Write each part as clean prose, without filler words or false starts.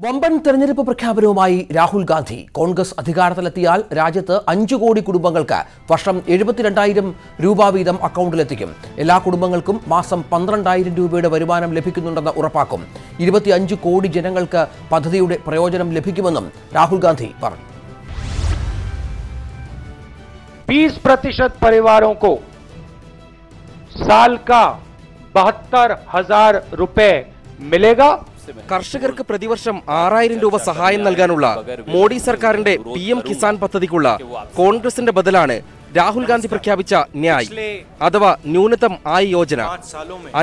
വമ്പൻ തെരഞ്ഞെടുപ്പ് പ്രഖ്യാപനവുമായി രാഹുൽ ഗാന്ധി. കോൺഗ്രസ് അധികാരത്തിലെത്തിയാൽ രാജ്യത്ത് 5 കോടി കുടുംബങ്ങൾക്ക് വർഷം 72,000 രൂപ വീതം അക്കൗണ്ടിലെത്തിക്കും. എല്ലാ കുടുംബങ്ങൾക്കും മാസം 12,000 രൂപയുടെ വരുമാനം ലഭിക്കുന്നുണ്ടെന്ന് ഉറപ്പാക്കും. 25 കോടി ജനങ്ങൾക്ക് പദ്ധതിയുടെ പ്രയോജനം ലഭിക്കുമെന്നും രാഹുൽ ഗാന്ധി പറഞ്ഞു. 20% परिवारों को साल का 72,000 रुपए मिलेगा. കർഷകർക്ക് പ്രതിവർഷം 6,000 രൂപ സഹായം നൽകാനുള്ള മോഡി സർക്കാരിന്റെ PM കിസാൻ പദ്ധതിക്കുള്ള കോൺഗ്രസിന്റെ ബദലാണ് രാഹുൽ ഗാന്ധി പ്രഖ്യാപിച്ച ന്യായ് അഥവാ ന്യൂനതം ആയ് യോജന.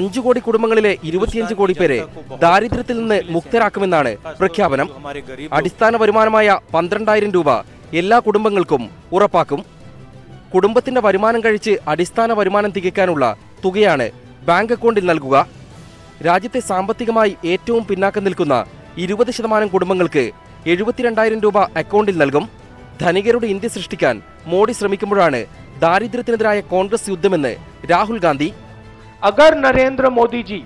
5 കോടി കുടുംബങ്ങളിലെ 25 കോടി പേരെ ദാരിദ്ര്യത്തിൽ നിന്ന് മുക്തരാക്കുമെന്നാണ് പ്രഖ്യാപനം. അടിസ്ഥാന വരുമാനമായ 12,000 രൂപ എല്ലാ കുടുംബങ്ങൾക്കും ഉറപ്പാക്കും. കുടുംബത്തിന്റെ വരുമാനം കഴിച്ച് അടിസ്ഥാന വരുമാനം തികയ്ക്കാനുള്ള തുകയാണ് ബാങ്ക് അക്കൗണ്ടിൽ നൽകുക. രാജ്യത്തെ സാമ്പത്തികമായി ഏറ്റവും പിന്നാക്കം നിൽക്കുന്ന 20% കുടുംബങ്ങൾക്ക് 72,000 രൂപ അക്കൗണ്ടിൽ നൽകും. ധനികരുടെ ഇന്ത്യ സൃഷ്ടിക്കാൻ മോഡി ശ്രമിക്കുമ്പോഴാണ് ദാരിദ്ര്യത്തിനെതിരായ കോൺഗ്രസ് യുദ്ധമെന്ന് രാഹുൽ ഗാന്ധി. अगर नरेंद्र मोदी जी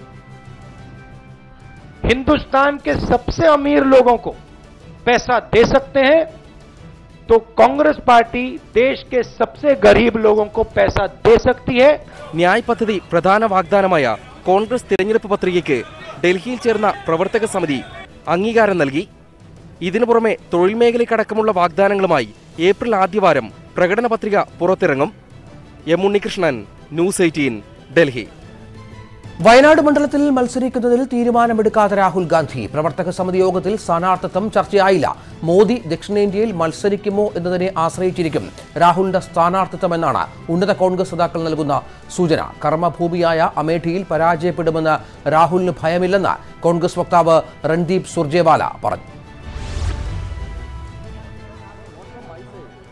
हिंदुस्तान के सबसे अमीर लोगों को पैसा दे सकते हैं तो कांग्रेस पार्टी देश के सबसे गरीब लोगों को पैसा दे सकती है. ന്യായ് പദ്ധതി പ്രധാന വാഗ്ദാനമായ കോൺഗ്രസ് തിരഞ്ഞെടുപ്പ് പത്രികയ്ക്ക് ഡൽഹിയിൽ ചേർന്ന പ്രവർത്തക സമിതി അംഗീകാരം നൽകി. ഇതിനു പുറമെ തൊഴിൽ മേഖലയ്ക്കടക്കമുള്ള വാഗ്ദാനങ്ങളുമായി ഏപ്രിൽ ആദ്യവാരം പ്രകടന പത്രിക പുറത്തിറങ്ങും. M Unnikrishnan, news 18, Delhi. വയനാട് മണ്ഡലത്തിൽ മത്സരിക്കുന്നതിൽ തീരുമാനമെടുക്കാത്ത രാഹുൽ ഗാന്ധി. പ്രവർത്തക സമിതി യോഗത്തിൽ സ്ഥാനാർത്ഥിത്വം ചർച്ചയായില്ല. മോദി ദക്ഷിണേന്ത്യയിൽ മത്സരിക്കുമോ എന്നതിനെ ആശ്രയിച്ചിരിക്കും രാഹുലിന്റെ സ്ഥാനാർത്ഥിത്വം എന്നാണ് ഉന്നത കോൺഗ്രസ് നേതാക്കൾ നൽകുന്ന സൂചന. കർമ്മഭൂമിയായ അമേഠിയിൽ പരാജയപ്പെടുമെന്ന് രാഹുലിന് ഭയമില്ലെന്ന് കോൺഗ്രസ് വക്താവ് രൺദീപ് സുർജേവാല പറഞ്ഞു.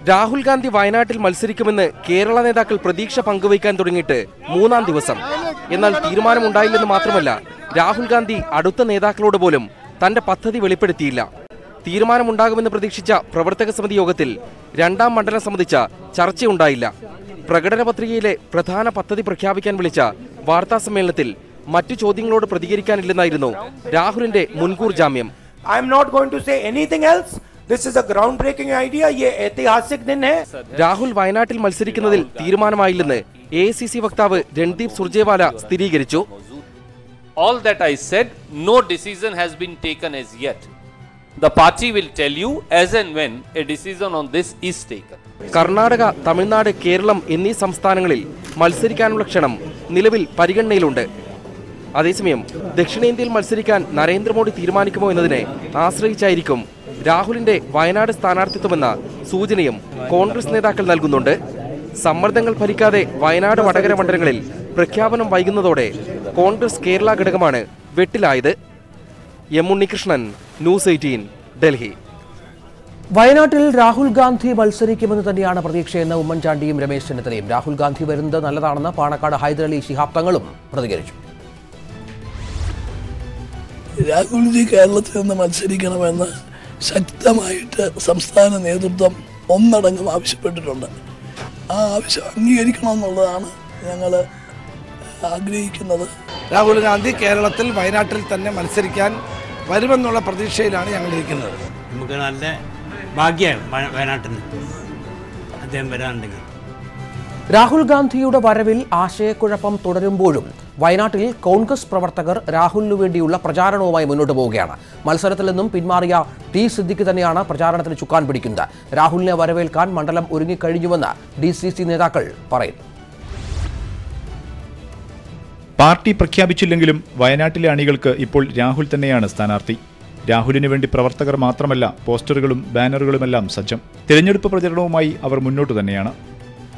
രാഹുൽ ഗാന്ധി വയനാട്ടിൽ മത്സരിക്കുമെന്ന് കേരള നേതാക്കൾ പ്രതീക്ഷ പങ്കുവയ്ക്കാൻ തുടങ്ങിയിട്ട് 3-ാം ദിവസം. എന്നാൽ തീരുമാനമുണ്ടായില്ലെന്ന് മാത്രമല്ല, രാഹുൽ ഗാന്ധി അടുത്ത നേതാക്കളോട് പോലും തന്റെ പദ്ധതി വെളിപ്പെടുത്തിയില്ല. തീരുമാനമുണ്ടാകുമെന്ന് പ്രതീക്ഷിച്ച പ്രവർത്തക സമിതി യോഗത്തിൽ 2-ാം മണ്ഡലം സംബന്ധിച്ച ചർച്ചയുണ്ടായില്ല. പ്രകടന പത്രികയിലെ പ്രധാന പദ്ധതി പ്രഖ്യാപിക്കാൻ വിളിച്ച വാർത്താ സമ്മേളനത്തിൽ മറ്റു ചോദ്യങ്ങളോട് പ്രതികരിക്കാനില്ലെന്നായിരുന്നു രാഹുലിന്റെ മുൻകൂർ ജാമ്യം. This is a groundbreaking idea. ये ऐतिहासिक दिन है. രാഹുൽ വയനാട്ടിൽ മത്സരിക്കുന്നതിൽ തീരുമാനമായില്ലെന്ന് AICC വക്താവ് രൺദീപ് സുർജേവാല സ്ഥിരീകരിച്ചു. All that I said, no decision has been taken as yet. The party will tell you as and when a decision on this is taken. Karnataka, Tamil Nadu, Keralam എന്നീ സംസ്ഥാനങ്ങളിൽ മത്സരിക്കാനുള്ള ക്ഷണം നിലവിൽ പരിഗണനയിലുണ്ട്. അതേസമയം ദക്ഷിണേന്ത്യയിൽ മത്സരിക്കാൻ നരേന്ദ്രമോദി തീരുമാനിക്കുമോ എന്നതിനെ ആശ്രയിച്ചായിരിക്കും രാഹുലിന്റെ വയനാട് സ്ഥാനാർത്ഥിത്വമെന്ന സൂചനയും കോൺഗ്രസ് നേതാക്കൾ നൽകുന്നുണ്ട്. സമ്മർദ്ദങ്ങൾ ഫലിക്കാതെ വയനാട്, വടകര മണ്ഡലങ്ങളിൽ പ്രഖ്യാപനം വൈകുന്നതോടെ കോൺഗ്രസ് കേരള ഘടകമാണ് വെട്ടിലായത്. M Unnikrishnan, news 18, Delhi. വയനാട്ടിൽ രാഹുൽ ഗാന്ധി മത്സരിക്കുമെന്ന് തന്നെയാണ് പ്രതീക്ഷയെന്ന് ഉമ്മൻചാണ്ടിയും രമേശ് ചെന്നിത്തലയും. രാഹുൽ ഗാന്ധി വരുന്നത് നല്ലതാണെന്ന് പാണക്കാട് ഹൈദരലി ശിഹാബ് തങ്ങളും പ്രതികരിച്ചു. രാഹുൽജി കേരളത്തിൽ നിന്ന് മത്സരിക്കണമെന്ന് ശക്തമായിട്ട് സംസ്ഥാന നേതൃത്വം ഒന്നടങ്കം ആവശ്യപ്പെട്ടിട്ടുണ്ട്. ആ ആവശ്യം അംഗീകരിക്കണമെന്നുള്ളതാണ് ഞങ്ങൾ ആഗ്രഹിക്കുന്നത്. രാഹുൽ ഗാന്ധി കേരളത്തിൽ വയനാട്ടിൽ തന്നെ മത്സരിക്കാൻ വരുമെന്നുള്ള പ്രതീക്ഷയിലാണ് ഞങ്ങൾ ഇരിക്കുന്നത്. നമുക്ക് നല്ല ഭാഗ്യമാണ് വയനാട്ടിൽ നിന്ന് അദ്ദേഹം വരാനുണ്ടെങ്കിൽ. രാഹുൽ ഗാന്ധിയുടെ വരവിൽ ആശയക്കുഴപ്പം തുടരുമ്പോഴും വയനാട്ടിൽ കോൺഗ്രസ് പ്രവർത്തകർ രാഹുലിനു വേണ്ടിയുള്ള പ്രചാരണവുമായി മുന്നോട്ട് പോവുകയാണ്. മത്സരത്തിൽ നിന്നും പിന്മാറിയ ടി സിദ്ദിഖ് തന്നെയാണ് പ്രചാരണത്തിന് ചുക്കാൻ പിടിക്കുന്നത്. രാഹുലിനെ വരവേൽക്കാൻ മണ്ഡലം ഒരുങ്ങിക്കഴിഞ്ഞുവെന്ന് DCC നേതാക്കൾ പറയുന്നു. പാർട്ടി പ്രഖ്യാപിച്ചില്ലെങ്കിലും വയനാട്ടിലെ അണികൾക്ക് ഇപ്പോൾ രാഹുൽ തന്നെയാണ് സ്ഥാനാർത്ഥി. രാഹുലിന് വേണ്ടി പ്രവർത്തകർ മാത്രമല്ല, പോസ്റ്ററുകളും ബാനറുകളുമെല്ലാം സജ്ജം. തിരഞ്ഞെടുപ്പ് പ്രചരണവുമായി അവർ മുന്നോട്ടു തന്നെയാണ്.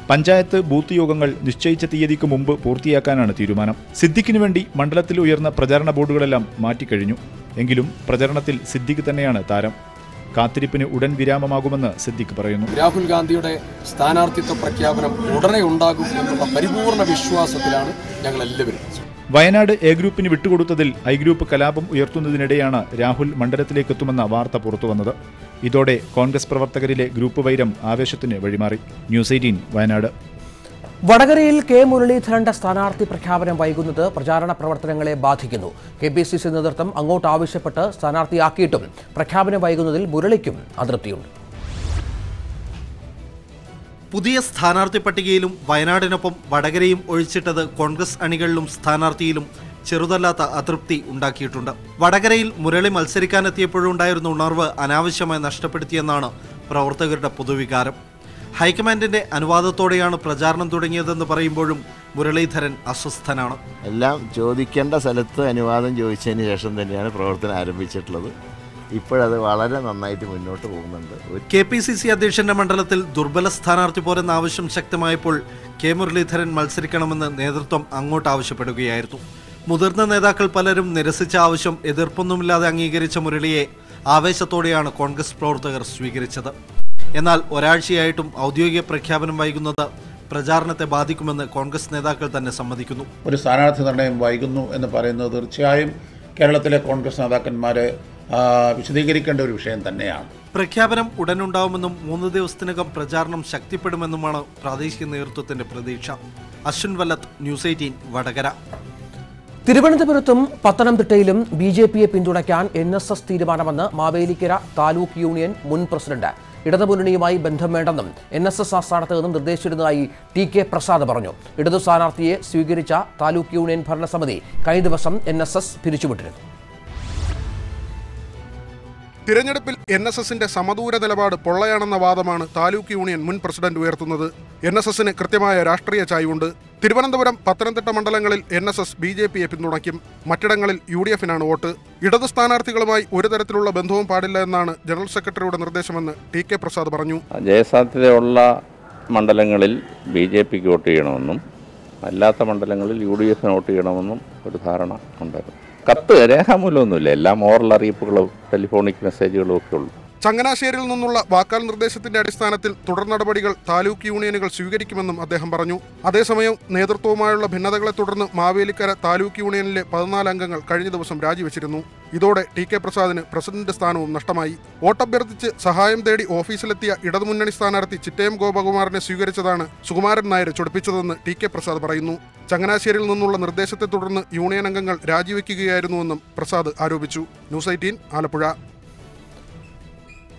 പഞ്ചായത്ത്, ബൂത്ത് യോഗങ്ങൾ നിശ്ചയിച്ച തീയതിക്ക് മുമ്പ് പൂർത്തിയാക്കാനാണ് തീരുമാനം. സിദ്ദിഖിന് വേണ്ടി മണ്ഡലത്തിൽ ഉയർന്ന പ്രചാരണ ബോർഡുകളെല്ലാം മാറ്റിക്കഴിഞ്ഞു. എങ്കിലും പ്രചരണത്തിൽ സിദ്ദിഖ് തന്നെയാണ് താരം. കാത്തിരിപ്പിന് ഉടൻ വിരാമമാകുമെന്ന് സിദ്ദിഖ് പറയുന്നു. രാഹുൽ ഗാന്ധിയുടെ സ്ഥാനാർത്ഥിത്വ പ്രഖ്യാപനം ഉടനെ ഉണ്ടാകും എന്നുള്ള പരിപൂർണ വിശ്വാസത്തിലാണ് ഞങ്ങൾ എല്ലാവരും. വയനാട് എ ഗ്രൂപ്പിന് വിട്ടുകൊടുത്തതിൽ ഐ ഗ്രൂപ്പ് കലാപം ഉയർത്തുന്നതിനിടെയാണ് രാഹുൽ മണ്ഡലത്തിലേക്കെത്തുമെന്ന വാർത്ത പുറത്തുവന്നത്. ഇതോടെ കോൺഗ്രസ് പ്രവർത്തകരിലെ ഗ്രൂപ്പ് വൈരം ആവേശത്തിന് വഴിമാറി. ന്യൂസ് 18, വയനാട്. വടകരയിൽ കെ മുരളീധരന്റെ സ്ഥാനാർത്ഥി പ്രഖ്യാപനം വൈകുന്നത് പ്രചാരണ പ്രവർത്തനങ്ങളെ ബാധിക്കുന്നു. KPCC നേതൃത്വം അങ്ങോട്ട് ആവശ്യപ്പെട്ട് സ്ഥാനാർത്ഥിയാക്കിയിട്ടും പ്രഖ്യാപനം വൈകുന്നതിൽ മുരളിക്കും അതൃപ്തിയുണ്ട്. പുതിയ സ്ഥാനാർത്ഥി പട്ടികയിലും വയനാടിനൊപ്പം വടകരയും ഒഴിച്ചിട്ടത് കോൺഗ്രസ് അണികളിലും സ്ഥാനാർത്ഥിയിലും ചെറുതല്ലാത്ത അതൃപ്തി ഉണ്ടാക്കിയിട്ടുണ്ട്. വടകരയിൽ മുരളി മത്സരിക്കാനെത്തിയപ്പോഴുണ്ടായിരുന്ന ഉണർവ് അനാവശ്യമായി നഷ്ടപ്പെടുത്തിയെന്നാണ് പ്രവർത്തകരുടെ പൊതുവികാരം. ഹൈക്കമാൻഡിന്റെ അനുവാദത്തോടെയാണ് പ്രചാരണം തുടങ്ങിയതെന്ന് പറയുമ്പോഴും മുരളീധരൻ അസ്വസ്ഥനാണ്. എല്ലാം ചോദിക്കേണ്ട സ്ഥലത്ത് അനുവാദം ചോദിച്ചതിന് ശേഷം തന്നെയാണ് പ്രവർത്തനം ആരംഭിച്ചിട്ടുള്ളത്. ഇപ്പോഴത് വളരെ നന്നായിട്ട് മുന്നോട്ട് പോകുന്നുണ്ട്. KPCC അധ്യക്ഷന്റെ മണ്ഡലത്തിൽ ദുർബല സ്ഥാനാർത്ഥി പോരെന്ന ആവശ്യം ശക്തമായപ്പോൾ കെ മുരളീധരൻ മത്സരിക്കണമെന്ന് നേതൃത്വം അങ്ങോട്ട് ആവശ്യപ്പെടുകയായിരുന്നു. മുതിർന്ന നേതാക്കൾ പലരും നിരസിച്ച ആവശ്യം എതിർപ്പൊന്നുമില്ലാതെ അംഗീകരിച്ച മുരളിയെ ആവേശത്തോടെയാണ് കോൺഗ്രസ് പ്രവർത്തകർ സ്വീകരിച്ചത്. എന്നാൽ ഒരാഴ്ചയായിട്ടും ഔദ്യോഗിക പ്രഖ്യാപനം വൈകുന്നത് പ്രചാരണത്തെ ബാധിക്കുമെന്ന് കോൺഗ്രസ് നേതാക്കൾ തന്നെ സമ്മതിക്കുന്നു. ഒരു സ്ഥാനാർത്ഥി നിർണയം വൈകുന്നു എന്ന് പറയുന്നത് തീർച്ചയായും കേരളത്തിലെ കോൺഗ്രസ് നേതാക്കന്മാരെ വിശദീകരിക്കേണ്ട ഒരു വിഷയം തന്നെയാണ്. പ്രഖ്യാപനം ഉടനുണ്ടാവുമെന്നും 3 ദിവസത്തിനകം പ്രചാരണം ശക്തിപ്പെടുമെന്നുമാണ് പ്രാദേശിക നേതൃത്വത്തിന്റെ പ്രതീക്ഷ. അശ്വിൻ വല്ലത്ത്, ന്യൂസ് 18 വടകര. തിരുവനന്തപുരത്തും പത്തനംതിട്ടയിലും BJPയെ പിന്തുണയ്ക്കാൻ NSS തീരുമാനമെന്ന് മാവേലിക്കര താലൂക്ക് യൂണിയൻ മുൻ പ്രസിഡന്റ്. ഇടതുമുന്നണിയുമായി ബന്ധം വേണ്ടെന്നും NSS ആസ്ഥാനത്ത് നിന്നും നിർദ്ദേശിച്ചിരുന്നതായി TK പ്രസാദ് പറഞ്ഞു. ഇടതു സ്ഥാനാർത്ഥിയെ സ്വീകരിച്ച താലൂക്ക് യൂണിയൻ ഭരണസമിതി കഴിഞ്ഞ ദിവസം NSS പിരിച്ചുവിട്ടിരുന്നു. തിരഞ്ഞെടുപ്പിൽ NSSന്റെ സമദൂര നിലപാട് പൊള്ളയാണെന്ന വാദമാണ് താലൂക്ക് യൂണിയൻ മുൻ പ്രസിഡന്റ് ഉയർത്തുന്നത്. NSSന് കൃത്യമായ രാഷ്ട്രീയ ചായ്വുണ്ട്. തിരുവനന്തപുരം, പത്തനംതിട്ട മണ്ഡലങ്ങളിൽ NSS BJPയെ പിന്തുണയ്ക്കും. മറ്റിടങ്ങളിൽ UDFനാണ് വോട്ട്. ഇടതു സ്ഥാനാർത്ഥികളുമായി ഒരു തരത്തിലുള്ള ബന്ധവും പാടില്ല എന്നാണ് ജനറൽ സെക്രട്ടറിയുടെ നിർദ്ദേശമെന്ന് TK പ്രസാദ് പറഞ്ഞു. ജയസാധ്യതയുള്ള മണ്ഡലങ്ങളിൽ BJPക്ക് വോട്ട് ചെയ്യണമെന്നും അല്ലാത്ത മണ്ഡലങ്ങളിൽ UDFന് വോട്ട് ചെയ്യണമെന്നും ഒരു ധാരണ ഉണ്ടായിരുന്നു. കത്ത് രേഖാമൂലമൊന്നുമില്ല, എല്ലാം ഓറൽ അറിയിപ്പുകളും ടെലിഫോണിക് മെസ്സേജുകളും ഒക്കെ ഉള്ളൂ. ചങ്ങനാശ്ശേരിയിൽ നിന്നുള്ള വാക്കാൽ നിർദ്ദേശത്തിന്റെ അടിസ്ഥാനത്തിൽ തുടർ നടപടികൾ താലൂക്ക് യൂണിയനുകൾ സ്വീകരിക്കുമെന്നും അദ്ദേഹം പറഞ്ഞു. അതേസമയം നേതൃത്വവുമായുള്ള ഭിന്നതകളെ തുടർന്ന് മാവേലിക്കര താലൂക്ക് യൂണിയനിലെ 14 അംഗങ്ങൾ കഴിഞ്ഞ ദിവസം രാജിവെച്ചിരുന്നു. ഇതോടെ TK പ്രസാദിന് പ്രസിഡന്റ് സ്ഥാനവും നഷ്ടമായി. വോട്ടഭ്യർത്ഥിച്ച് സഹായം തേടി ഓഫീസിലെത്തിയ ഇടതുമുന്നണി സ്ഥാനാർത്ഥി ചിറ്റയം ഗോപകുമാറിനെ സ്വീകരിച്ചതാണ് സുകുമാരൻ നായരെ ചൊടിപ്പിച്ചതെന്ന് TK പ്രസാദ് പറയുന്നു. ചങ്ങനാശ്ശേരിയിൽ നിന്നുള്ള നിർദ്ദേശത്തെ തുടർന്ന് യൂണിയൻ അംഗങ്ങൾ രാജിവെക്കുകയായിരുന്നുവെന്നും പ്രസാദ് ആരോപിച്ചു. ന്യൂസ് 18 ആലപ്പുഴ.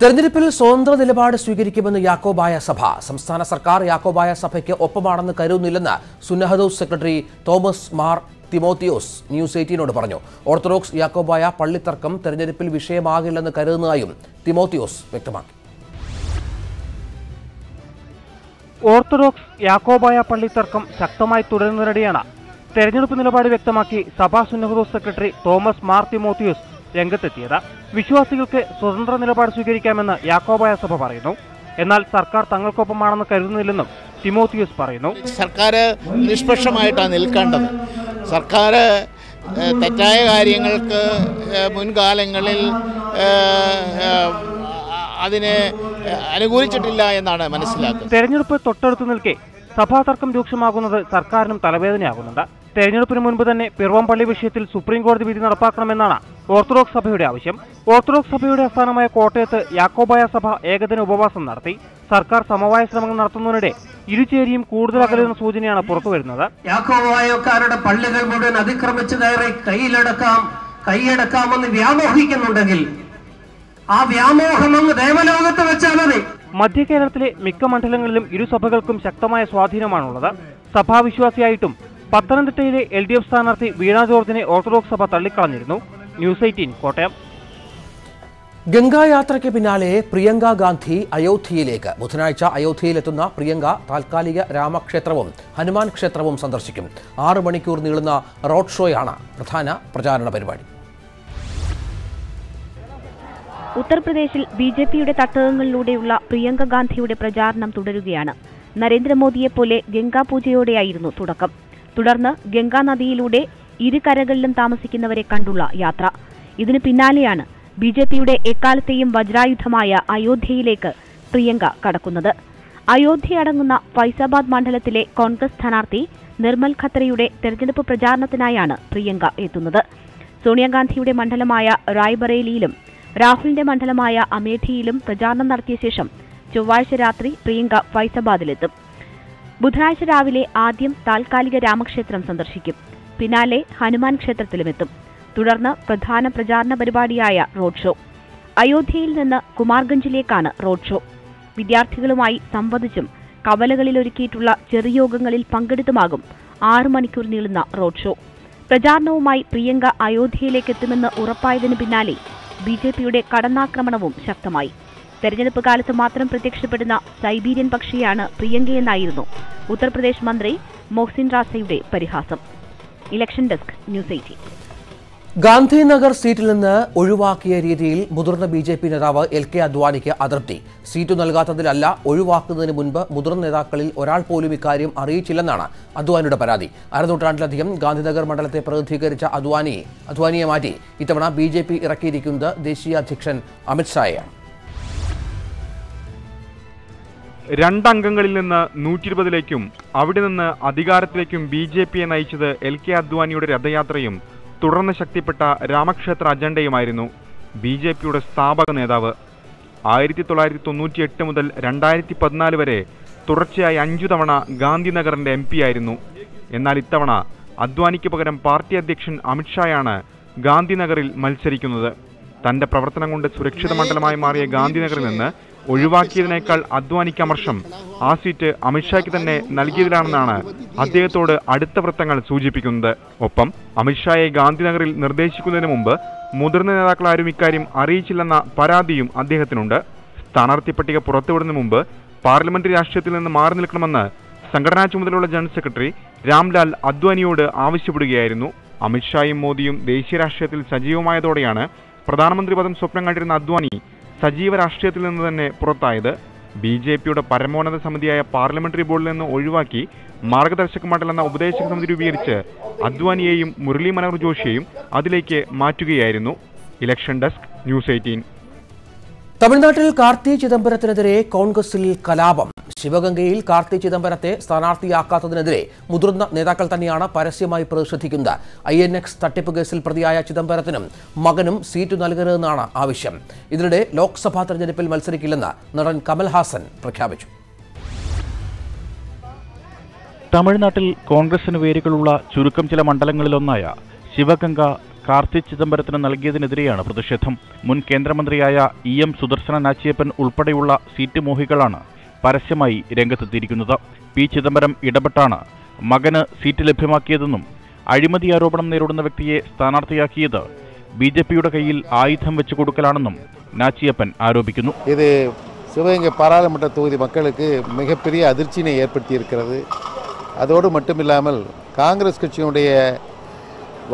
തെരഞ്ഞെടുപ്പിൽ സ്വതന്ത്ര നിലപാട് സ്വീകരിക്കുമെന്ന് യാക്കോബായ സഭ. സംസ്ഥാന സർക്കാർ യാക്കോബായ സഭയ്ക്ക് ഒപ്പമാണെന്ന് കരുതുന്നില്ലെന്ന് സുന്നഹദോസ് സെക്രട്ടറി തോമസ് മാർ തിമോത്തിയോസ് ന്യൂസ് 18നോട് പറഞ്ഞു. ഓർത്തഡോക്സ് യാക്കോബായ പള്ളിത്തർക്കം തെരഞ്ഞെടുപ്പിൽ വിഷയമാകില്ലെന്ന് കരുതുന്നതായും തിമോത്തിയോസ് വ്യക്തമാക്കി. ഓർത്തഡോക്സ് യാക്കോബായ പള്ളിത്തർക്കം ശക്തമായി തുടരുന്നതിനിടെയാണ് തെരഞ്ഞെടുപ്പ് നിലപാട് വ്യക്തമാക്കി സഭാ സുന്നഹദോസ് സെക്രട്ടറി തോമസ് മാർ തിമോത്തിയോസ് രംഗത്തെത്തിയത്. വിശ്വാസികൾക്ക് സ്വതന്ത്ര നിലപാട് സ്വീകരിക്കാമെന്ന് യാക്കോബായ സഭ പറയുന്നു. എന്നാൽ സർക്കാർ തങ്ങൾക്കൊപ്പമാണെന്ന് കരുതുന്നില്ലെന്നും തിമോത്തിയോസ് പറയുന്നു. സർക്കാർ നിഷ്പക്ഷമായിട്ടാണ് നിൽക്കേണ്ടത്. സർക്കാർ തെറ്റായ കാര്യങ്ങൾക്ക് മുൻകാലങ്ങളിൽ അതിനെ അനുകൂലിച്ചിട്ടില്ല എന്നാണ് മനസ്സിലാക്കുന്നത്. തെരഞ്ഞെടുപ്പ് തൊട്ടടുത്ത് നിൽക്കെ സഭാ തർക്കം രൂക്ഷമാകുന്നത് സർക്കാരിനും തലവേദനയാകുന്നുണ്ട്. തെരഞ്ഞെടുപ്പിന് മുൻപ് തന്നെ പിറവം പള്ളി വിഷയത്തിൽ സുപ്രീം കോടതി വിധി നടപ്പാക്കണമെന്നാണ് ഓർത്തഡോക്സ് സഭയുടെ ആവശ്യം. ഓർത്തഡോക്സ് സഭയുടെ ആസ്ഥാനമായ കോട്ടയത്ത് യാക്കോബായ സഭ ഏകദിന ഉപവാസം നടത്തി. സർക്കാർ സമവായ ശ്രമങ്ങൾ നടത്തുന്നതിനിടെ ഇരുചേരിയും കൂടുതൽ അകലുന്ന സൂചനയാണ് പുറത്തുവരുന്നത്. യാക്കോബായക്കാരുടെ പള്ളികൾ മുഴുവൻ അതിക്രമിച്ചു കയറി കൈയടക്കാമെന്ന് വ്യാമോഹിക്കുന്നുണ്ടെങ്കിൽ ആ വ്യാമോഹം അങ്ങ് ദേവലോകത്ത് വെച്ചാൽ മതി. മധ്യ കേരളത്തിലെ മിക്ക മണ്ഡലങ്ങളിലും ഇരു സഭകൾക്കും ശക്തമായ സ്വാധീനമാണുള്ളത്. സഭാവിശ്വാസിയായിട്ടും പത്തനംതിട്ടയിലെ LDF സ്ഥാനാർത്ഥി വീണ ജോർജിനെ ഓർത്തഡോക്സ് സഭ തള്ളിക്കളഞ്ഞിരുന്നു. ന്യൂസ് 18 കോട്ടയം. ഗംഗായാത്രയ്ക്ക് പിന്നാലെ പ്രിയങ്ക ഗാന്ധി അയോധ്യയിലേക്ക്. ബുധനാഴ്ച അയോധ്യയിലെത്തുന്ന പ്രിയങ്ക താൽക്കാലിക രാമക്ഷേത്രവും ഹനുമാൻ ക്ഷേത്രവും സന്ദർശിക്കും. 6 മണിക്കൂർ നീളുന്ന റോഡ് ഷോയാണ് പ്രധാന പ്രചാരണ പരിപാടി. ഉത്തർപ്രദേശിൽ BJPയുടെ തട്ടകങ്ങളിലൂടെയുള്ള പ്രിയങ്ക ഗാന്ധിയുടെ പ്രചാരണം തുടരുകയാണ്. നരേന്ദ്രമോദിയെപ്പോലെ ഗംഗാപൂജയോടെയായിരുന്നു തുടക്കം. തുടർന്ന് ഗംഗാനദിയിലൂടെ ഇരുകരകളിലും താമസിക്കുന്നവരെ കണ്ടുള്ള യാത്ര. ഇതിനു പിന്നാലെയാണ് BJPയുടെ എക്കാലത്തെയും വജ്രായുധമായ അയോധ്യയിലേക്ക് പ്രിയങ്ക കടക്കുന്നത്. അയോധ്യയടങ്ങുന്ന ഫൈസാബാദ് മണ്ഡലത്തിലെ കോൺഗ്രസ് സ്ഥാനാർത്ഥി നിർമ്മൽ ഖത്രയുടെ തെരഞ്ഞെടുപ്പ് പ്രചാരണത്തിനായാണ് പ്രിയങ്ക എത്തുന്നത്. സോണിയാഗാന്ധിയുടെ മണ്ഡലമായ റായ്ബറേലിയിലും രാഹുലിന്റെ മണ്ഡലമായ അമേഠിയിലും പ്രചാരണം നടത്തിയ ശേഷം ചൊവ്വാഴ്ച രാത്രി പ്രിയങ്ക ഫൈസാബാദിലെത്തും. ബുധനാഴ്ച രാവിലെ ആദ്യം താൽക്കാലിക രാമക്ഷേത്രം സന്ദർശിക്കും. പിന്നാലെ ഹനുമാൻ ക്ഷേത്രത്തിലുമെത്തും. തുടർന്ന് പ്രധാന പ്രചാരണ പരിപാടിയായ റോഡ് ഷോ. അയോധ്യയിൽ നിന്ന് കുമാർഗഞ്ചിലേക്കാണ് റോഡ് ഷോ. വിദ്യാർത്ഥികളുമായി സംവദിച്ചും കവലകളിൽ ഒരുക്കിയിട്ടുള്ള ചെറുയോഗങ്ങളിൽ പങ്കെടുത്തുമാകും 6 മണിക്കൂർ നീളുന്ന റോഡ് ഷോ. പ്രചാരണവുമായി പ്രിയങ്ക അയോധ്യയിലേക്ക് എത്തുമെന്ന് ഉറപ്പായതിനു പിന്നാലെ ബിജെപിയുടെ കടന്നാക്രമണവും ശക്തമായി. തെരഞ്ഞെടുപ്പ് കാലത്ത് മാത്രം പ്രത്യക്ഷപ്പെടുന്ന സൈബീരിയൻ പക്ഷിയാണ് പ്രിയങ്കയെന്നായിരുന്നു ഉത്തർപ്രദേശ് മന്ത്രി മോഹ്സിൻ റാസയുടെ പരിഹാസം. Election desk, news 18. ഗാന്ധിനഗർ സീറ്റിൽ നിന്ന് ഒഴിവാക്കിയ രീതിയിൽ മുതിർന്ന ബിജെപി നേതാവ് LK അദ്വാനിക്ക് അതൃപ്തി. സീറ്റ് നൽകാത്തതിലല്ല, ഒഴിവാക്കുന്നതിന് മുൻപ് മുതിർന്ന നേതാക്കളിൽ ഒരാൾ പോലും ഇക്കാര്യം അറിയിച്ചില്ലെന്നാണ് അദ്വാനിയുടെ പരാതി. അരനൂറ്റാണ്ടിലധികം ഗാന്ധിനഗർ മണ്ഡലത്തെ പ്രതിനിധീകരിച്ച അദ്വാനിയെ മാറ്റി ഇത്തവണ ബിജെപി ഇറക്കിയിരിക്കുന്നത് ദേശീയ അധ്യക്ഷൻ അമിത്ഷായാണ്. 2 അംഗങ്ങളിൽ നിന്ന് 120ലേക്കും അവിടെ നിന്ന് അധികാരത്തിലേക്കും ബിജെപിയെ നയിച്ചത് LK അദ്വാനിയുടെ രഥയാത്രയും തുടർന്ന് ശക്തിപ്പെട്ട രാമക്ഷേത്ര അജണ്ടയുമായിരുന്നു. ബിജെപിയുടെ സ്ഥാപക നേതാവ് 1998 മുതൽ 2014 വരെ തുടർച്ചയായി 5 തവണ ഗാന്ധിനഗറിന്റെ MP ആയിരുന്നു. എന്നാൽ ഇത്തവണ അദ്വാനിക്ക് പകരം പാർട്ടി അധ്യക്ഷൻ അമിത്ഷായാണ് ഗാന്ധിനഗറിൽ മത്സരിക്കുന്നത്. തന്റെ പ്രവർത്തനം കൊണ്ട് സുരക്ഷിത മണ്ഡലമായി മാറിയ ഗാന്ധിനഗറിൽ നിന്ന് ഒഴിവാക്കിയതിനേക്കാൾ അദ്വാനിക്ക് അമർഷം ആ സീറ്റ് അമിത്ഷായ്ക്ക് തന്നെ നൽകിയതിലാണെന്നാണ് അദ്ദേഹത്തോട് അടുത്ത വൃത്തങ്ങൾ സൂചിപ്പിക്കുന്നത്. ഒപ്പം അമിത്ഷായെ ഗാന്ധിനഗറിൽ നിർദ്ദേശിക്കുന്നതിന് മുമ്പ് മുതിർന്ന നേതാക്കളാരും ഇക്കാര്യം അറിയിച്ചില്ലെന്ന പരാതിയും അദ്ദേഹത്തിനുണ്ട്. സ്ഥാനാർത്ഥി പട്ടിക പുറത്തുവിടുന്നതിന് മുമ്പ് പാർലമെന്ററി രാഷ്ട്രീയത്തിൽ നിന്ന് മാറി നിൽക്കണമെന്ന് സംഘടനാ ചുമതലയുള്ള ജനറൽ സെക്രട്ടറി രാംലാൽ അദ്വാനിയോട് ആവശ്യപ്പെടുകയായിരുന്നു. അമിത്ഷായും മോദിയും ദേശീയ രാഷ്ട്രീയത്തിൽ സജീവമായതോടെയാണ് പ്രധാനമന്ത്രി പദം സ്വപ്നം കണ്ടിരുന്ന അദ്വാനി സജീവ രാഷ്ട്രീയത്തിൽ നിന്ന് തന്നെ പുറത്തായത്. ബിജെപിയുടെ പരമോന്നത സമിതിയായ പാർലമെന്ററി ബോർഡിൽ നിന്ന് ഒഴിവാക്കി മാർഗദർശക മണ്ഡലം എന്ന ഉപദേശക സമിതി രൂപീകരിച്ച് അദ്വാനിയെയും മുരളി മനോഹർ ജോഷിയെയും അതിലേക്ക് മാറ്റുകയായിരുന്നു. Election desk, news 18. തമിഴ്നാട്ടിൽ കാർത്തി ചിദംബരത്തിനെതിരെ കോൺഗ്രസിൽ കലാപം. ശിവഗംഗയിൽ കാർത്തി ചിദംബരത്തെ സ്ഥാനാർത്ഥിയാക്കാത്തതിനെതിരെ മുതിർന്ന നേതാക്കൾ തന്നെയാണ് പരസ്യമായി പ്രതിഷേധിക്കുന്നത്. INX തട്ടിപ്പ് കേസിൽ പ്രതിയായ ചിദംബരത്തിനും മകനും സീറ്റ് നൽകരുതെന്നാണ് ആവശ്യം. ഇതിനിടെ ലോക്സഭാ തെരഞ്ഞെടുപ്പിൽ മത്സരിക്കില്ലെന്ന് നടൻ കമൽഹാസൻ പ്രഖ്യാപിച്ചു. തമിഴ്നാട്ടിൽ കോൺഗ്രസിന് വേരുകളുള്ള ചുരുക്കം ചില മണ്ഡലങ്ങളിലൊന്നായ ശിവഗംഗ കാർത്തി ചിദംബരത്തിന് നൽകിയതിനെതിരെയാണ് പ്രതിഷേധം. മുൻ കേന്ദ്രമന്ത്രിയായ EM സുദർശന നാച്ചിയപ്പൻ ഉൾപ്പെടെയുള്ള സീറ്റ് മോഹികളാണ് പരസ്യമായി രംഗത്തെത്തിയിരിക്കുന്നത്. P ചിദംബരം ഇടപെട്ടാണ് മകന് സീറ്റ് ലഭ്യമാക്കിയതെന്നും അഴിമതി ആരോപണം നേരിടുന്ന വ്യക്തിയെ സ്ഥാനാർത്ഥിയാക്കിയത് ബിജെപിയുടെ കയ്യിൽ ആയുധം വെച്ചു കൊടുക്കലാണെന്നും നാച്ചിയപ്പൻ ആരോപിക്കുന്നു. ഇത് சிவகங்கை பாராளுமன்ற தொகுதி மக்களுக்கு மிகப்பெரிய அதிர்ச்சியினை ஏற்படுத்தியிருக்கிறது. அதோடு மட்டுமில்லாமல் காங்கிரஸ் கட்சியினுடைய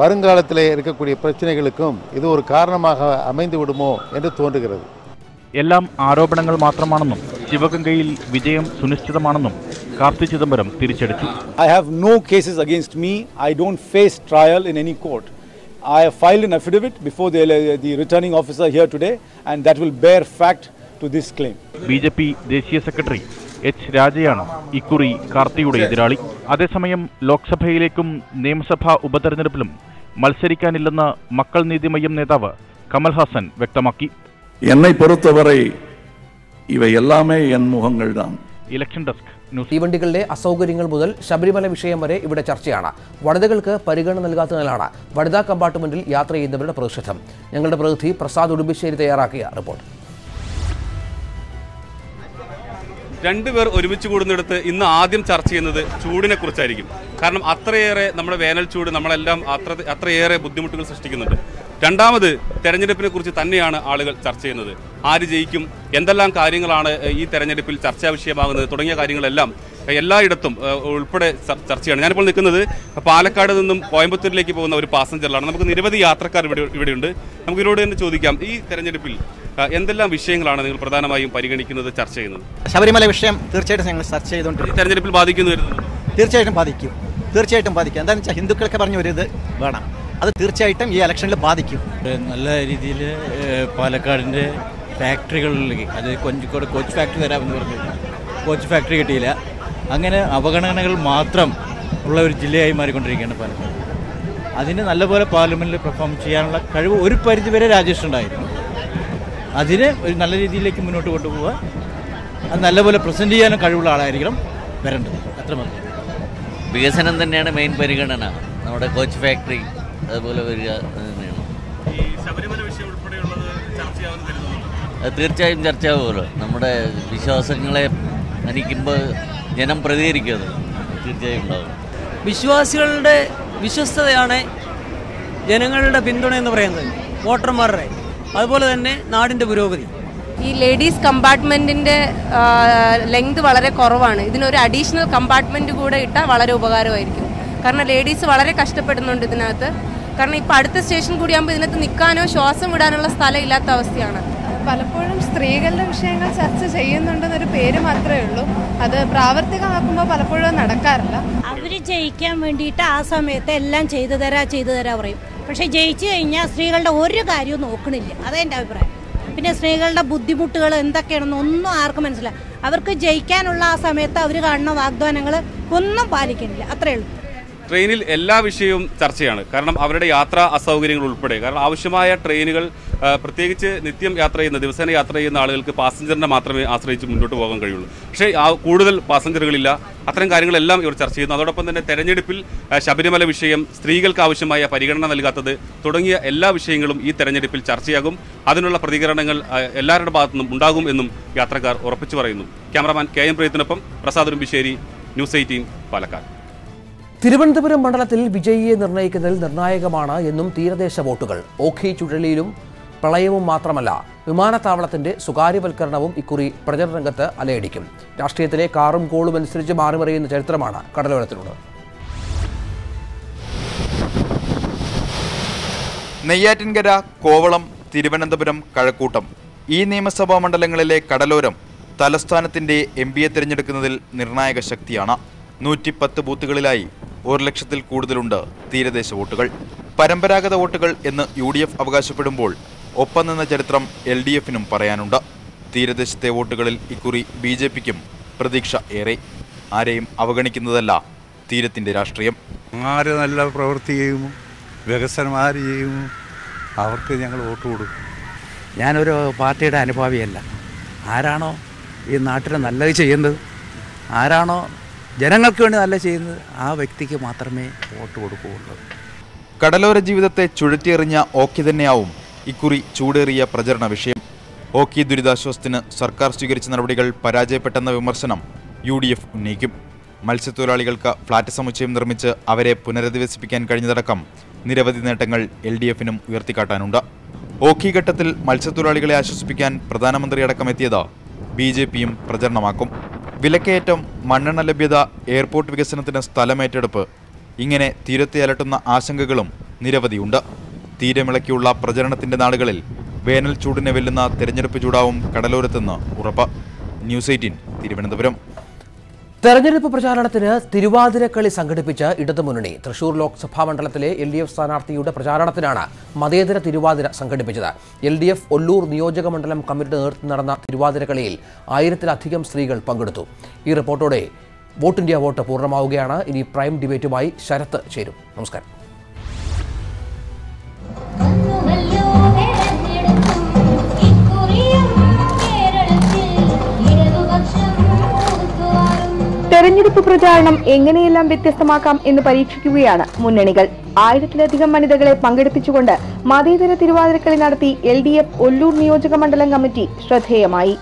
வருங்காலத்தில் இருக்கக்கூடிய பிரச்சனைகளுக்கும் இது ஒரு காரணமாக அமைந்து விடுமோ என்று தோன்றுகிறது. എല്ലാം ആരോപണങ്ങൾ മാത്രമാണെന്നും ശിവഗംഗയിൽ വിജയം സുനിശ്ചിതമാണെന്നും കാർത്തി ചിദംബരം തിരിച്ചടിച്ചു. I have no cases against me. I don't face trial in any court. I have filed an affidavit before the returning officer here today, and that will bear fact to this claim. BJP ദേശീയ secretary H. രാജയാണ് ഇക്കുറി കാർത്തിയുടെ എതിരാളി. അതേസമയം ലോക്സഭയിലേക്കും നിയമസഭാ ഉപതെരഞ്ഞെടുപ്പിലും മത്സരിക്കാനില്ലെന്ന് മക്കൾ നീതി മയ്യം നേതാവ് കമൽഹാസൻ വ്യക്തമാക്കി. എന്നെ പൊറുത്തവരെ ഇവ എല്ലാമേ എൻ മുഖങ്ങൾதான். ഇലക്ഷൻ ഡെസ്ക്, തീവണ്ടികളിലെ അസൗകര്യങ്ങൾ മുതൽ ശബരിമല വിഷയം വരെ ഇവിടെ ചർച്ചയാണ്. വനിതകൾക്ക് പരിഗണന നൽകാത്തതിനാലാണ് വനിതാ കമ്പാർട്ട്മെന്റിൽ യാത്ര ചെയ്യുന്നവരുടെ പ്രതിഷേധം. ഞങ്ങളുടെ പ്രതിനിധി പ്രസാദ് ഉടുമ്പിശ്ശേരി തയ്യാറാക്കിയ റിപ്പോർട്ട്. രണ്ടുപേർ ഒരുമിച്ച് കൂടുന്നിടത്ത് ഇന്ന് ആദ്യം ചർച്ച ചെയ്യുന്നത് ചൂടിനെ കുറിച്ചായിരിക്കും. കാരണം അത്രയേറെ നമ്മുടെ വേനൽ ചൂട് നമ്മളെല്ലാം അത്രയേറെ ബുദ്ധിമുട്ടുകൾ സൃഷ്ടിക്കുന്നുണ്ട്. രണ്ടാമത് തെരഞ്ഞെടുപ്പിനെ കുറിച്ച് തന്നെയാണ് ആളുകൾ ചർച്ച ചെയ്യുന്നത്. ആര് ജയിക്കും, എന്തെല്ലാം കാര്യങ്ങളാണ് ഈ തെരഞ്ഞെടുപ്പിൽ ചർച്ചാ വിഷയമാകുന്നത് തുടങ്ങിയ കാര്യങ്ങളെല്ലാം എല്ലായിടത്തും ഉൾപ്പെടെ ചർച്ചയാണ്. ഞാനിപ്പോൾ നിൽക്കുന്നത് പാലക്കാട് നിന്നും കോയമ്പത്തൂരിലേക്ക് പോകുന്ന ഒരു പാസഞ്ചറിലാണ്. നമുക്ക് നിരവധി യാത്രക്കാർ ഇവിടെയുണ്ട്. നമുക്ക് ഇവരോട് തന്നെ ചോദിക്കാം, ഈ തെരഞ്ഞെടുപ്പിൽ എന്തെല്ലാം വിഷയങ്ങളാണ് നിങ്ങൾ പ്രധാനമായും പരിഗണിക്കുന്നത്, ചർച്ച ചെയ്യുന്നത്? ശബരിമല വിഷയം തീർച്ചയായിട്ടും ഞങ്ങൾ ചർച്ച ചെയ്തുകൊണ്ട് തെരഞ്ഞെടുപ്പിൽ ബാധിക്കുന്നു വരുന്നത് തീർച്ചയായിട്ടും ബാധിക്കും. എന്താണെന്ന് വെച്ചാൽ ഹിന്ദുക്കൾക്ക് പറഞ്ഞ ഒരു ഇത് വേണം, അത് തീർച്ചയായിട്ടും ഈ ഇലക്ഷനിൽ ബാധിക്കും. നല്ല രീതിയിൽ പാലക്കാടിൻ്റെ ഫാക്ടറികളിലേക്ക്, അത് കൊഞ്ചിക്കോട് കോച്ച് ഫാക്ടറി തരാമെന്ന് പറഞ്ഞു, കോച്ച് ഫാക്ടറി കിട്ടിയില്ല. അങ്ങനെ അവഗണനകൾ മാത്രം ഉള്ള ഒരു ജില്ലയായി മാറിക്കൊണ്ടിരിക്കുകയാണ് പാലക്കാട്. അതിന് നല്ലപോലെ പാർലമെൻറ്റിൽ പെർഫോം ചെയ്യാനുള്ള കഴിവ് ഒരു പരിധിവരെ രാജേഷുണ്ടായിരുന്നു. അതിന് ഒരു നല്ല രീതിയിലേക്ക് മുന്നോട്ട് കൊണ്ടുപോകാൻ, അത് നല്ലപോലെ പ്രസൻറ്റ് ചെയ്യാനും കഴിവുള്ള ആളായിരിക്കണം. വരേണ്ടത്. അത്രമാത്രം. വികസനം തന്നെയാണ് മെയിൻ പരിഗണന. നമ്മുടെ കോച്ച് ഫാക്ടറി അതുപോലെ വരിക തന്നെയാണ്. അത് തീർച്ചയായും ചർച്ചയാവുമല്ലോ. നമ്മുടെ വിശ്വാസങ്ങളെ ഹനിക്കുമ്പോൾ ജനം പ്രതികരിക്കും. അത് തീർച്ചയായും ഉണ്ടാവും. വിശ്വാസികളുടെ വിശ്വസ്തതയാണ് ജനങ്ങളുടെ പിന്തുണ എന്ന് പറയുന്നത്, വോട്ടർമാരുടെ. അതുപോലെ തന്നെ നാടിൻ്റെ പുരോഗതി. ഈ ലേഡീസ് കമ്പാർട്ട്മെൻറ്റിൻ്റെ ലെങ്ത് വളരെ കുറവാണ്. ഇതിനൊരു അഡീഷണൽ കമ്പാർട്ട്മെൻറ്റ് കൂടെ ഇട്ടാൽ വളരെ ഉപകാരമായിരിക്കും. കാരണം ലേഡീസ് വളരെ കഷ്ടപ്പെടുന്നുണ്ട് ഇതിനകത്ത്. കാരണം ഇപ്പോൾ അടുത്ത സ്റ്റേഷൻ കൂടിയാകുമ്പോൾ ഇതിനകത്ത് നിൽക്കാനോ ശ്വാസം വിടാനുള്ള സ്ഥലം ഇല്ലാത്ത അവസ്ഥയാണ്. പലപ്പോഴും സ്ത്രീകളുടെ വിഷയങ്ങൾ ചർച്ച ചെയ്യുന്നുണ്ടെന്നൊരു പേര് മാത്രമേ ഉള്ളൂ. അത് പ്രാവർത്തികമാക്കുമ്പോൾ പലപ്പോഴും നടക്കാറില്ല. അവർ ജയിക്കാൻ വേണ്ടിയിട്ട് ആ സമയത്ത് എല്ലാം ചെയ്തു തരാ പറയും. പക്ഷേ ജയിച്ചു കഴിഞ്ഞാൽ സ്ത്രീകളുടെ ഒരു കാര്യവും നോക്കണില്ല. അതെൻ്റെ അഭിപ്രായം. പിന്നെ സ്ത്രീകളുടെ ബുദ്ധിമുട്ടുകൾ എന്തൊക്കെയാണെന്ന് ഒന്നും ആർക്കും മനസ്സിലാവും. അവർക്ക് ജയിക്കാനുള്ള ആ സമയത്ത് അവർ കാണുന്ന വാഗ്ദാനങ്ങൾ ഒന്നും പാലിക്കുന്നില്ല. അത്രയേ ഉള്ളൂ. ട്രെയിനിൽ എല്ലാ വിഷയവും ചർച്ചയാണ്. കാരണം അവരുടെ യാത്രാ അസൗകര്യങ്ങൾ ഉൾപ്പെടെ. കാരണം ആവശ്യമായ ട്രെയിനുകൾ പ്രത്യേകിച്ച് നിത്യം യാത്ര ചെയ്യുന്ന, ദിവസേന യാത്ര ചെയ്യുന്ന ആളുകൾക്ക് പാസഞ്ചറിനെ മാത്രമേ ആശ്രയിച്ച് മുന്നോട്ട് പോകാൻ കഴിയുള്ളൂ. പക്ഷേ കൂടുതൽ പാസഞ്ചറുകളില്ല. അത്തരം കാര്യങ്ങളെല്ലാം ഇവർ ചർച്ച ചെയ്യുന്നു. അതോടൊപ്പം തന്നെ തെരഞ്ഞെടുപ്പിൽ ശബരിമല വിഷയം, സ്ത്രീകൾക്ക് ആവശ്യമായ പരിഗണന നൽകാത്തത് തുടങ്ങിയ എല്ലാ വിഷയങ്ങളും ഈ തെരഞ്ഞെടുപ്പിൽ ചർച്ചയാകും. അതിനുള്ള പ്രതികരണങ്ങൾ എല്ലാവരുടെ ഭാഗത്തുനിന്നും ഉണ്ടാകും എന്നും യാത്രക്കാർ ഉറപ്പിച്ചു പറയുന്നു. ക്യാമറമാൻ KM പ്രിയത്തിനൊപ്പം പ്രസാദ് ഉറുമ്പിശ്ശേരി, ന്യൂസ് 18 പാലക്കാട്. തിരുവനന്തപുരം മണ്ഡലത്തിൽ വിജയിയെ നിർണ്ണയിക്കുന്നതിൽ നിർണായകമാണ് എന്നും തീരദേശ വോട്ടുകൾ. ഓഖി ചുഴലിയിലും പ്രളയവും മാത്രമല്ല, വിമാനത്താവളത്തിന്റെ സ്വകാര്യവൽക്കരണവും ഇക്കുറി പ്രചരണ രംഗത്ത് അലയടിക്കും. രാഷ്ട്രീയത്തിലെ കാറും കോളും അനുസരിച്ച് മാറിമറിയുന്ന ചരിത്രമാണ് കടലോരത്തിനുള്ളത്. നെയ്യാറ്റിൻകര, കോവളം, തിരുവനന്തപുരം, കഴക്കൂട്ടം ഈ നിയമസഭാ മണ്ഡലങ്ങളിലെ കടലോരം തലസ്ഥാനത്തിന്റെ MPയെ തിരഞ്ഞെടുക്കുന്നതിൽ നിർണായക ശക്തിയാണ്. 110 ബൂത്തുകളിലായി 1,00,000-ൽ കൂടുതലുണ്ട് തീരദേശ വോട്ടുകൾ. പരമ്പരാഗത വോട്ടുകൾ എന്ന് UDF അവകാശപ്പെടുമ്പോൾ ഒപ്പം നിന്ന ചരിത്രം LDFനും പറയാനുണ്ട്. തീരദേശത്തെ വോട്ടുകളിൽ ഇക്കുറി BJPക്കും പ്രതീക്ഷ ഏറെ. ആരെയും അവഗണിക്കുന്നതല്ല തീരത്തിന്റെ രാഷ്ട്രീയം. ആര് നല്ല പ്രവൃത്തി ചെയ്യുമോ, വികസനം ആര് ചെയ്യുമോ, അവർക്ക് ഞങ്ങൾ വോട്ട് കൊടുക്കും. ഞാനൊരു പാർട്ടിയുടെ അനുഭാവിയല്ല. ആരാണോ ഈ നാട്ടിൽ നല്ലത് ചെയ്യുന്നത്, ആരാണോ ജനങ്ങൾക്ക് വേണ്ടി നല്ല ചെയ്യുന്നത്, ആ വ്യക്തിക്ക് മാത്രമേ വോട്ട് കൊടുക്കുകയുള്ളൂ. കടലോര ജീവിതത്തെ ചുഴറ്റിയെറിഞ്ഞ ഓഖി തന്നെയാവും ഇക്കുറി ചൂടേറിയ പ്രചരണ വിഷയം. ഓഖി ദുരിതാശ്വാസത്തിന് സർക്കാർ സ്വീകരിച്ച നടപടികൾ പരാജയപ്പെട്ടെന്ന വിമർശനം UDF ഉന്നയിക്കും. മത്സ്യത്തൊഴിലാളികൾക്ക് ഫ്ളാറ്റ് സമുച്ചയം നിർമ്മിച്ച് അവരെ പുനരധിവസിപ്പിക്കാൻ കഴിഞ്ഞതടക്കം നിരവധി നേട്ടങ്ങൾ LDFനും ഉയർത്തിക്കാട്ടാനുണ്ട്. ഓഖി ഘട്ടത്തിൽ മത്സ്യത്തൊഴിലാളികളെ ആശ്വസിപ്പിക്കാൻ പ്രധാനമന്ത്രി അടക്കം എത്തിയത് BJPയും പ്രചരണമാക്കും. വിലക്കയറ്റം, മണ്ണെണ്ണ ലഭ്യത, എയർപോർട്ട് വികസനത്തിന് സ്ഥലമേറ്റെടുപ്പ്, ഇങ്ങനെ തീരത്തെ അലട്ടുന്ന ആശങ്കകളും നിരവധിയുണ്ട്. തീരമിളക്കിയുള്ള പ്രചരണത്തിന്റെ നാളുകളിൽ വേനൽ ചൂടിനെ വെല്ലുന്ന തെരഞ്ഞെടുപ്പ് ചൂടാവും കടലോരത്തെന്ന് ഉറപ്പ്. ന്യൂസ് 18 തിരുവനന്തപുരം. തെരഞ്ഞെടുപ്പ് പ്രചാരണത്തിന് തിരുവാതിരക്കളി സംഘടിപ്പിച്ച ഇടതുമുന്നണി. തൃശൂർ ലോക്സഭാ മണ്ഡലത്തിലെ LDF സ്ഥാനാർത്ഥിയുടെ പ്രചാരണത്തിനാണ് മതേതര തിരുവാതിര സംഘടിപ്പിച്ചത്. LDF ഒല്ലൂർ നിയോജക മണ്ഡലം കമ്മിറ്റിയുടെ നേതൃത്വത്തിൽ നടന്ന തിരുവാതിരക്കളിയിൽ 1000-ലധികം സ്ത്രീകൾ പങ്കെടുത്തു. ഈ റിപ്പോർട്ടോടെ വോട്ട് ഇന്ത്യ വോട്ട് പൂർണ്ണമാവുകയാണ്. ഇനി പ്രൈം ഡിബേറ്റുമായി ശരത്ത് ചേരും. നമസ്കാരം. തെരഞ്ഞെടുപ്പ് പ്രചാരണം എങ്ങനെയെല്ലാം വ്യത്യസ്തമാക്കാം എന്ന് പരീക്ഷിക്കുകയാണ് മുന്നണികൾ. 1000-ലധികം വനിതകളെ പങ്കെടുപ്പിച്ചുകൊണ്ട് മതേതര തിരുവാതിരക്കളി നടത്തി LDF ഒല്ലൂർ നിയോജക മണ്ഡലം കമ്മിറ്റി ശ്രദ്ധേയമായി.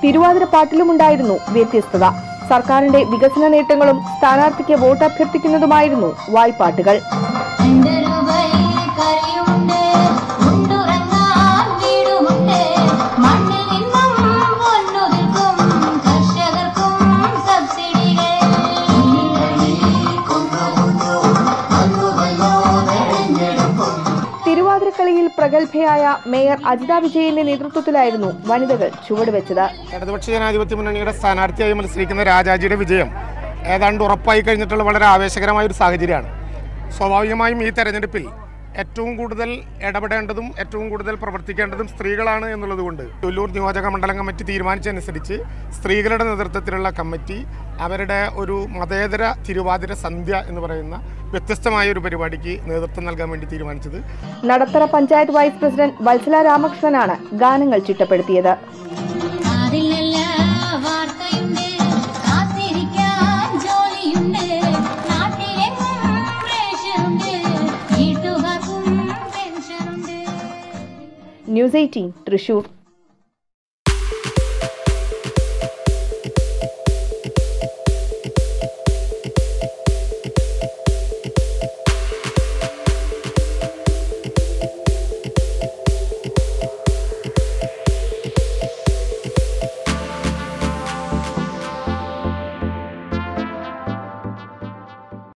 തിരുവാതിര പാട്ടിലുമുണ്ടായിരുന്നു വ്യത്യസ്തത. സർക്കാരിന്റെ വികസന നേട്ടങ്ങളും സ്ഥാനാർത്ഥിക്ക് വോട്ട് അഭ്യർത്ഥിക്കുന്നതുമായിരുന്നു വായ്പാട്ടുകൾ. തിരുവാതിരക്കളിയിൽ പ്രഗത്ഭയായ മേയർ അജിത വിജയന്റെ നേതൃത്വത്തിലായിരുന്നു വനിതകൾ ചുവടുവെച്ചത്. ഇടതുപക്ഷ ജനാധിപത്യ മുന്നണിയുടെ സ്ഥാനാർത്ഥിയായി മത്സരിക്കുന്ന രാജാജിയുടെ വിജയം ഏതാണ്ട് ഉറപ്പായി കഴിഞ്ഞിട്ടുള്ള വളരെ ആവേശകരമായ ഒരു സാഹചര്യമാണ്. സ്വാഭാവികമായും ഈ തെരഞ്ഞെടുപ്പിൽ ഏറ്റവും കൂടുതൽ ഇടപെടേണ്ടതും ഏറ്റവും കൂടുതൽ പ്രവർത്തിക്കേണ്ടതും സ്ത്രീകളാണ് എന്നുള്ളതുകൊണ്ട് ഒല്ലൂർ നിയോജക മണ്ഡലം കമ്മിറ്റി തീരുമാനിച്ചനുസരിച്ച് സ്ത്രീകളുടെ നേതൃത്വത്തിലുള്ള കമ്മിറ്റി അവരുടെ ഒരു മതേതര തിരുവാതിര സന്ധ്യ എന്ന് പറയുന്ന വ്യത്യസ്തമായ ഒരു പരിപാടിക്ക് നേതൃത്വം നൽകാൻ വേണ്ടി തീരുമാനിച്ചത്. നടത്തറ പഞ്ചായത്ത് വൈസ് പ്രസിഡന്റ് വത്സല രാമകൃഷ്ണനാണ് ഗാനങ്ങൾ ചിട്ടപ്പെടുത്തിയത്. ന്യൂസ് 18 തൃശൂർ.